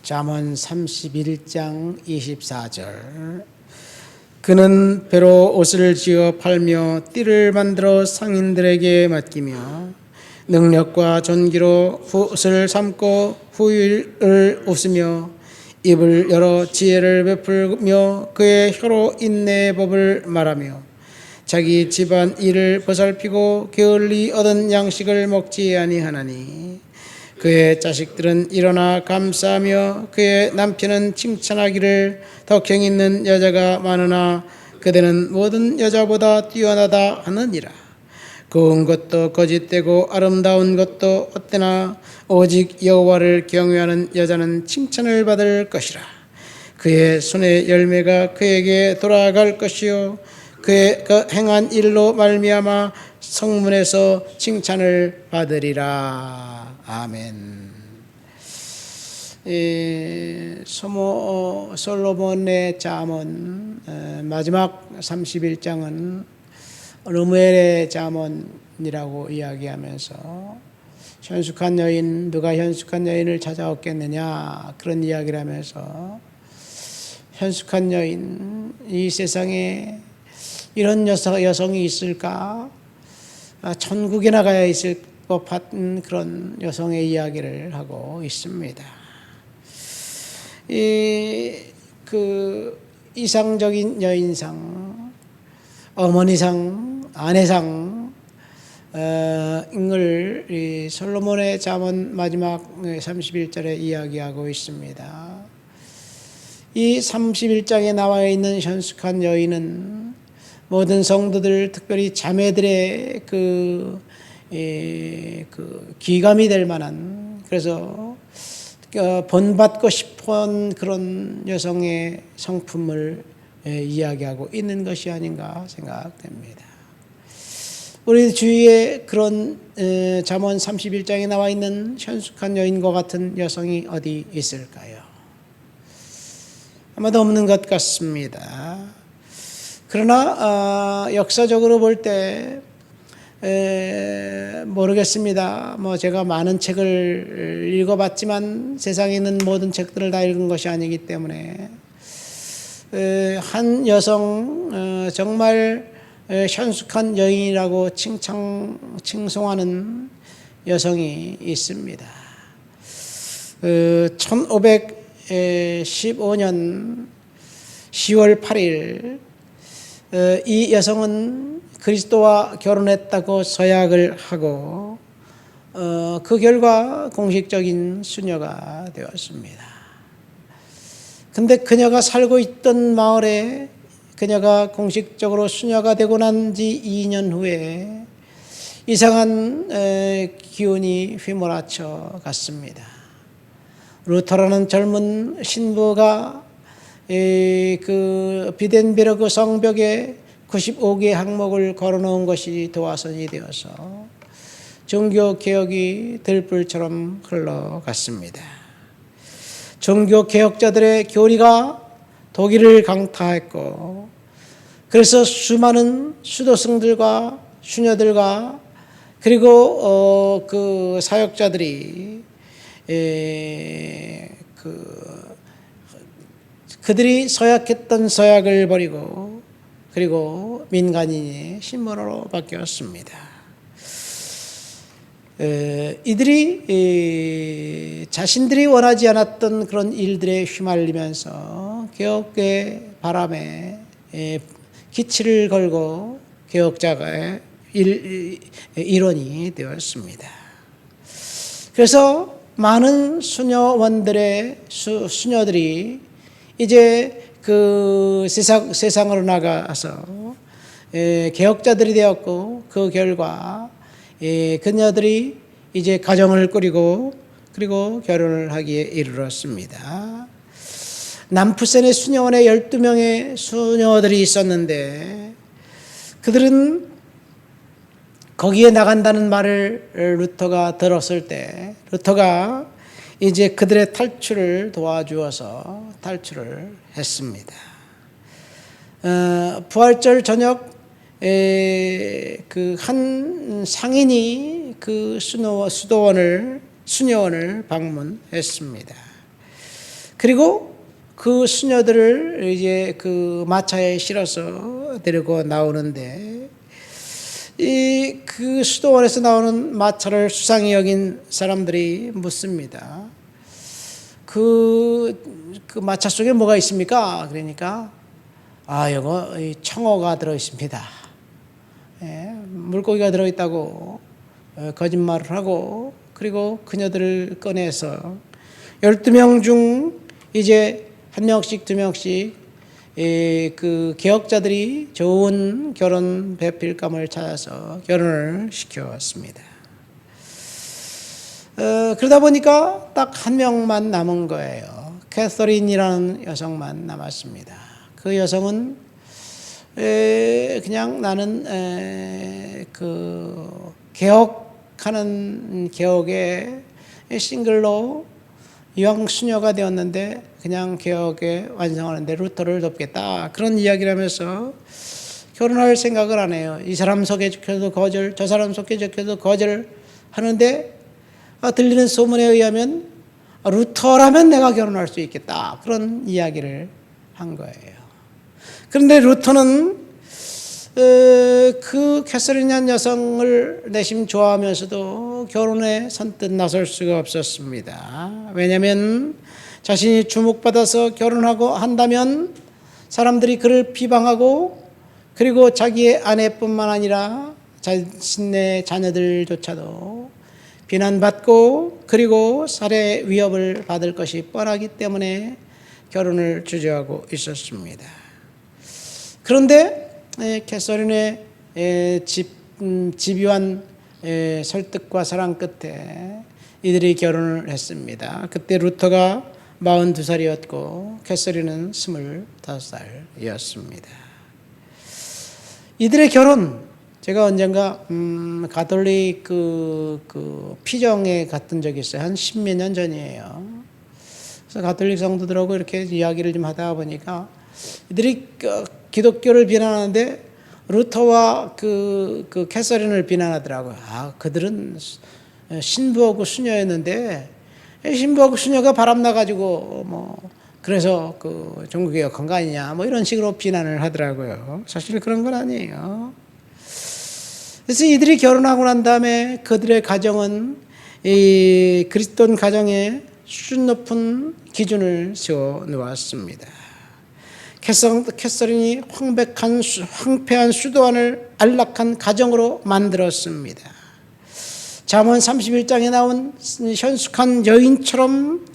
잠언 31장 24절. 그는 배로 옷을 지어 팔며 띠를 만들어 상인들에게 맡기며 능력과 존귀로 훗을 삼고 후일을 웃으며 입을 열어 지혜를 베풀며 그의 혀로 인내의 법을 말하며 자기 집안 일을 보살피고 게을리 얻은 양식을 먹지 아니하나니 그의 자식들은 일어나 감사하며 그의 남편은 칭찬하기를 덕행 있는 여자가 많으나 그대는 모든 여자보다 뛰어나다 하느니라. 고운 것도 거짓되고 아름다운 것도 헛되나 오직 여호와를 경외하는 여자는 칭찬을 받을 것이라. 그의 손의 열매가 그에게 돌아갈 것이요 그의 그 행한 일로 말미암아 성문에서 칭찬을 받으리라. 아멘. 솔로몬의 잠언 마지막 31장은 르무엘의 잠언이라고 이야기하면서 현숙한 여인, 누가 현숙한 여인을 찾아왔겠느냐 그런 이야기를 하면서 현숙한 여인, 이 세상에 이런 여성이 있을까? 천국에 나가야 있을 법한 그런 여성의 이야기를 하고 있습니다. 이상적인 여인상, 어머니상, 아내상 을 솔로몬의 잠언 마지막 31절에 이야기하고 있습니다. 이 31장에 나와 있는 현숙한 여인은 모든 성도들, 특별히 자매들의 기감이 될 만한, 그래서 본받고 싶은 그런 여성의 성품을 이야기하고 있는 것이 아닌가 생각됩니다. 우리 주위에 그런 잠언 31장에 나와 있는 현숙한 여인과 같은 여성이 어디 있을까요? 아마도 없는 것 같습니다. 그러나 역사적으로 볼 때 모르겠습니다. 제가 많은 책을 읽어봤지만 세상에 있는 모든 책들을 다 읽은 것이 아니기 때문에 한 여성 정말 현숙한 여인이라고 칭송하는 여성이 있습니다. 1515년 10월 8일 이 여성은 그리스도와 결혼했다고 서약을 하고 그 결과 공식적인 수녀가 되었습니다. 근데 그녀가 살고 있던 마을에 그녀가 공식적으로 수녀가 되고 난 지 2년 후에 이상한 기운이 휘몰아쳐 갔습니다. 루터라는 젊은 신부가 그 비덴베르그 성벽에 95개의 항목을 걸어놓은 것이 도화선이 되어서 종교개혁이 들불처럼 흘러갔습니다. 종교개혁자들의 교리가 독일을 강타했고, 그래서 수많은 수도승들과 수녀들과 그리고 그 사역자들이 그들이 서약했던 서약을 버리고 그리고 민간인의 신문으로 바뀌었습니다. 이들이 자신들이 원하지 않았던 그런 일들에 휘말리면서 개혁의 바람에 기치를 걸고 개혁자가 일원이 되었습니다. 그래서 많은 수녀원들의 수녀들이 이제 그 세상으로 나가서 개혁자들이 되었고, 그 결과 그녀들이 이제 가정을 꾸리고 그리고 결혼을 하기에 이르렀습니다. 남푸센의 수녀원에 12명의 수녀들이 있었는데 그들은 거기에 나간다는 말을 루터가 들었을 때 루터가 이제 그들의 탈출을 도와주어서 탈출을 했습니다. 부활절 저녁 그 한 상인이 그 수녀원을 방문했습니다. 그리고 그 수녀들을 이제 그 마차에 실어서 데리고 나오는데, 그 수도원에서 나오는 마차를 수상히 여긴 사람들이 묻습니다. 그 마차 속에 뭐가 있습니까? 그러니까 이거 청어가 들어 있습니다. 물고기가 들어 있다고 거짓말을 하고, 그리고 그녀들을 꺼내서 12명 중 이제 한 명씩 두 명씩 그 개혁자들이 좋은 결혼 배필감을 찾아서 결혼을 시켰습니다. 그러다 보니까 딱 한 명만 남은 거예요. 캐서린이라는 여성만 남았습니다. 그 여성은 그냥 나는 그 개혁하는 개혁의 싱글로 이왕 수녀가 되었는데 그냥 개혁에 완성하는데 루터를 돕겠다, 그런 이야기를 하면서 결혼할 생각을 안 해요. 이 사람 소개시켜도 거절, 저 사람 소개시켜도 거절 하는데 들리는 소문에 의하면 루터라면 내가 결혼할 수 있겠다, 그런 이야기를 한 거예요. 그런데 루터는 그 캐서린이라는 여성을 내심 좋아하면서도 결혼에 선뜻 나설 수가 없었습니다. 왜냐하면 자신이 주목받아서 결혼하고 한다면 사람들이 그를 비방하고, 그리고 자기의 아내뿐만 아니라 자신의 자녀들조차도 비난받고, 그리고 살해 위협을 받을 것이 뻔하기 때문에 결혼을 주저하고 있었습니다. 그런데 캐서린의 집요한 설득과 사랑 끝에 이들이 결혼을 했습니다. 그때 루터가 42살이었고 캐서린은 25살이었습니다. 이들의 결혼, 제가 언젠가 가톨릭 그 피정에 갔던 적이 있어요. 한 10몇 년 전이에요. 그래서 가톨릭 성도들하고 이렇게 이야기를 좀 하다 보니까 이들이 기독교를 비난하는데 루터와 그 캐서린을 비난하더라고요. 그들은 신부하고 수녀였는데 신부하고 수녀가 바람나가지고 그래서 그 종교개혁한 거 아니냐, 이런 식으로 비난을 하더라고요. 사실 그런 건 아니에요. 그래서 이들이 결혼하고 난 다음에 그들의 가정은 이 그리스도인 가정에 수준 높은 기준을 세워 놓았습니다. 캐서린이 황폐한 수도원을 안락한 가정으로 만들었습니다. 잠언 31장에 나온 현숙한 여인처럼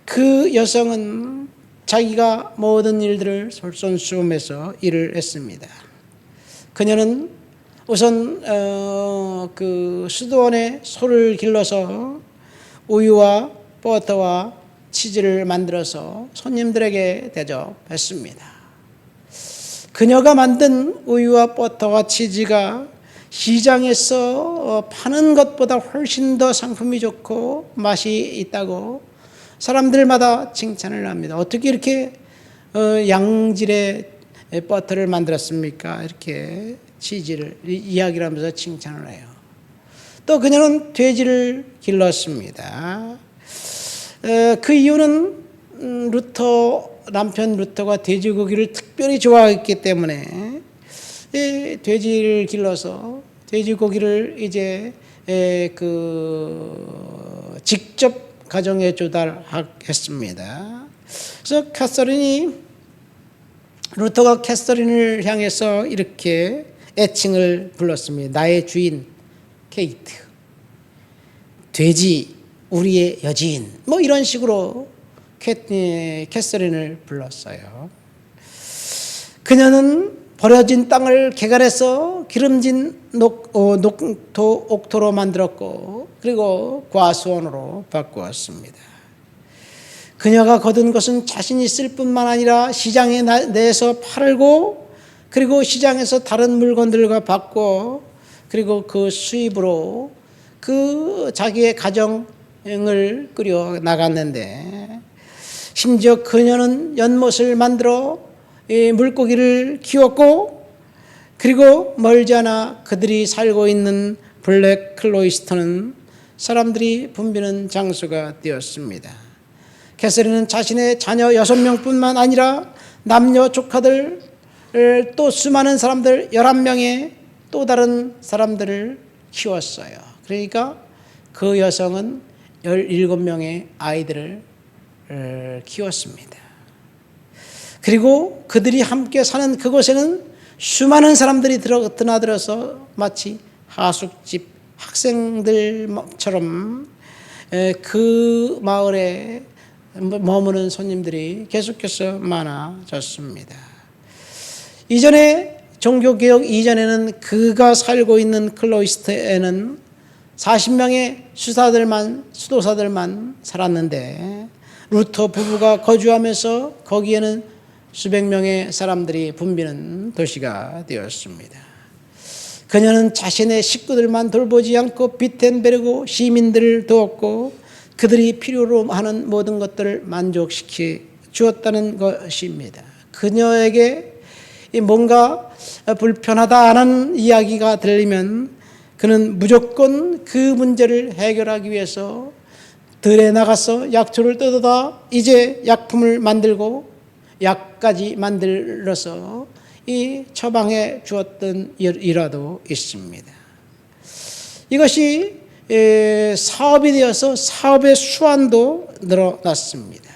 그 여성은 자기가 모든 일들을 솔선수범해서 일을 했습니다. 그녀는 우선 그 수도원에 소를 길러서 우유와 버터와 치즈를 만들어서 손님들에게 대접했습니다. 그녀가 만든 우유와 버터와 치즈가 시장에서 파는 것보다 훨씬 더 상품이 좋고 맛이 있다고 사람들마다 칭찬을 합니다. 어떻게 이렇게 양질의 버터를 만들었습니까? 이렇게 치즈를 이야기를 하면서 칭찬을 해요. 또 그녀는 돼지를 길렀습니다. 그 이유는 남편 루터가 돼지고기를 특별히 좋아했기 때문에 돼지를 길러서 돼지고기를 이제 직접 가정에 조달했습니다. 그래서 루터가 캐서린을 향해서 이렇게 애칭을 불렀습니다. 나의 주인 케이트, 돼지 우리의 여지인, 이런 식으로 캐서린을 불렀어요. 그녀는 버려진 땅을 개갈해서 기름진 옥토로 만들었고, 그리고 과수원으로 바꾸었습니다. 그녀가 거둔 것은 자신이 쓸 뿐만 아니라 시장에 내서 팔고, 그리고 시장에서 다른 물건들과 바꿔, 그리고 그 수입으로 자기의 가정을 꾸려 나갔는데, 심지어 그녀는 연못을 만들어 물고기를 키웠고, 그리고 멀지 않아 그들이 살고 있는 블랙 클로이스터는 사람들이 붐비는 장소가 되었습니다. 캐서린은 자신의 자녀 6명뿐만 아니라 남녀 조카들 또 수많은 사람들 11명의 또 다른 사람들을 키웠어요. 그러니까 그 여성은 17명의 아이들을 키웠습니다. 그리고 그들이 함께 사는 그곳에는 수많은 사람들이 드나들어서 마치 하숙집 학생들처럼 그 마을에 머무는 손님들이 계속해서 많아졌습니다. 이전에 종교개혁 이전에는 그가 살고 있는 클로이스터에는 40명의 수도사들만 살았는데 루터 부부가 거주하면서 거기에는 수백 명의 사람들이 붐비는 도시가 되었습니다. 그녀는 자신의 식구들만 돌보지 않고 비텐베르그 시민들을 도왔고 그들이 필요로 하는 모든 것들을 만족시켜 주었다는 것입니다. 그녀에게 뭔가 불편하다 하는 이야기가 들리면 그는 무조건 그 문제를 해결하기 위해서 들에 나가서 약초를 뜯어다 이제 약품을 만들고 약까지 만들어서 이 처방해 주었던 일화도 있습니다. 이것이 사업이 되어서 사업의 수완도 늘어났습니다.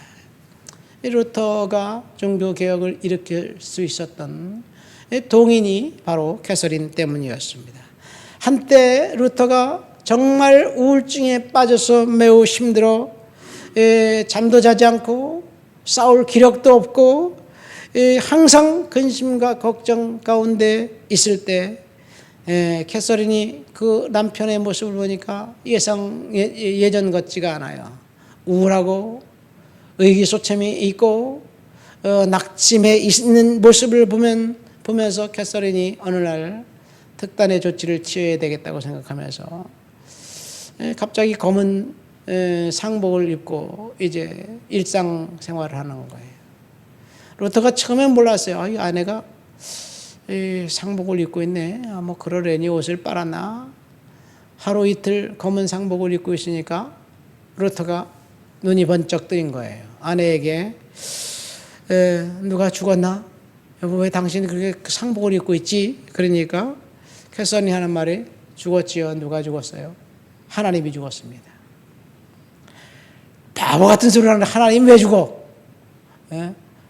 루터가 종교개혁을 일으킬 수 있었던 동인이 바로 캐서린 때문이었습니다. 한때 루터가 정말 우울증에 빠져서 매우 힘들어 잠도 자지 않고 싸울 기력도 없고 항상 근심과 걱정 가운데 있을 때 캐서린이 그 남편의 모습을 보니까 예전 같지가 않아요. 우울하고 의기소침이 있고 낙심해 있는 모습을 보면서 캐서린이 어느 날 특단의 조치를 취해야 되겠다고 생각하면서 갑자기 검은 상복을 입고 이제 일상생활을 하는 거예요. 루터가 처음엔 몰랐어요. 이 아내가 상복을 입고 있네. 뭐 그러려니 옷을 빨았나. 하루 이틀 검은 상복을 입고 있으니까 루터가 눈이 번쩍 뜨인 거예요. 아내에게 누가 죽었나? 여보 왜 당신이 그렇게 상복을 입고 있지? 그러니까 캐서린이 하는 말이 죽었지요. 누가 죽었어요? 하나님이 죽었습니다. 바보 같은 소리를 하는데 하나님 왜 죽어?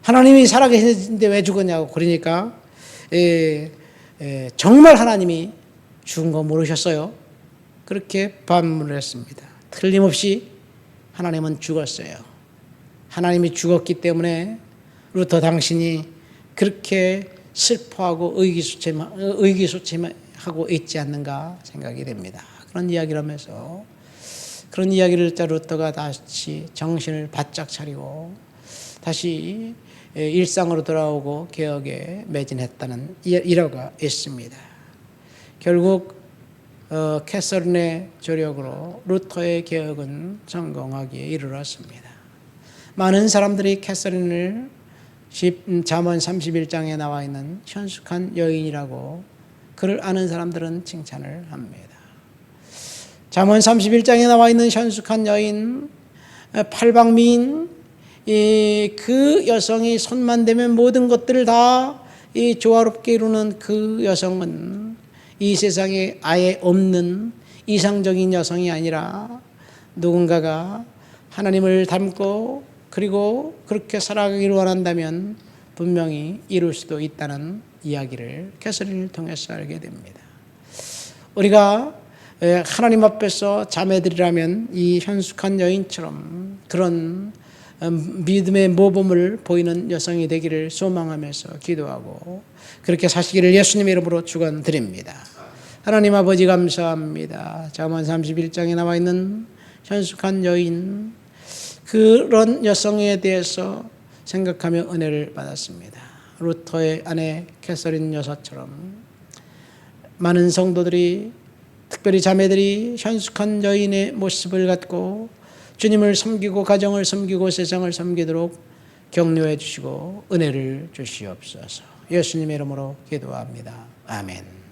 하나님이 살아계시는데 왜 죽었냐고. 그러니까 정말 하나님이 죽은 거 모르셨어요? 그렇게 반문을 했습니다. 틀림없이 하나님은 죽었어요. 하나님이 죽었기 때문에 루터 당신이 그렇게 슬퍼하고 의기소침하고 있지 않는가 생각이 됩니다. 그런 이야기를 하면서 그런 이야기를 듣자 루터가 다시 정신을 바짝 차리고 다시 일상으로 돌아오고 개혁에 매진했다는 일화가 있습니다. 결국 캐서린의 조력으로 루터의 개혁은 성공하기에 이르렀습니다. 많은 사람들이 캐서린을 잠언 31장에 나와 있는 현숙한 여인이라고 그를 아는 사람들은 칭찬을 합니다. 잠언 31장에 나와 있는 현숙한 여인, 팔방미인, 그 여성이 손만 대면 모든 것들을 다 조화롭게 이루는 그 여성은 이 세상에 아예 없는 이상적인 여성이 아니라 누군가가 하나님을 닮고 그리고 그렇게 살아가기를 원한다면 분명히 이룰 수도 있다는 이야기를 캐서린을 통해서 알게 됩니다. 우리가 하나님 앞에서 자매들이라면 이 현숙한 여인처럼 그런 믿음의 모범을 보이는 여성이 되기를 소망하면서 기도하고 그렇게 사시기를 예수님의 이름으로 축원드립니다. 하나님 아버지 감사합니다. 잠언 31장에 나와 있는 현숙한 여인, 그런 여성에 대해서 생각하며 은혜를 받았습니다. 루터의 아내 캐서린 여사처럼 많은 성도들이, 특별히 자매들이 현숙한 여인의 모습을 갖고 주님을 섬기고 가정을 섬기고 세상을 섬기도록 격려해 주시고 은혜를 주시옵소서. 예수님의 이름으로 기도합니다. 아멘.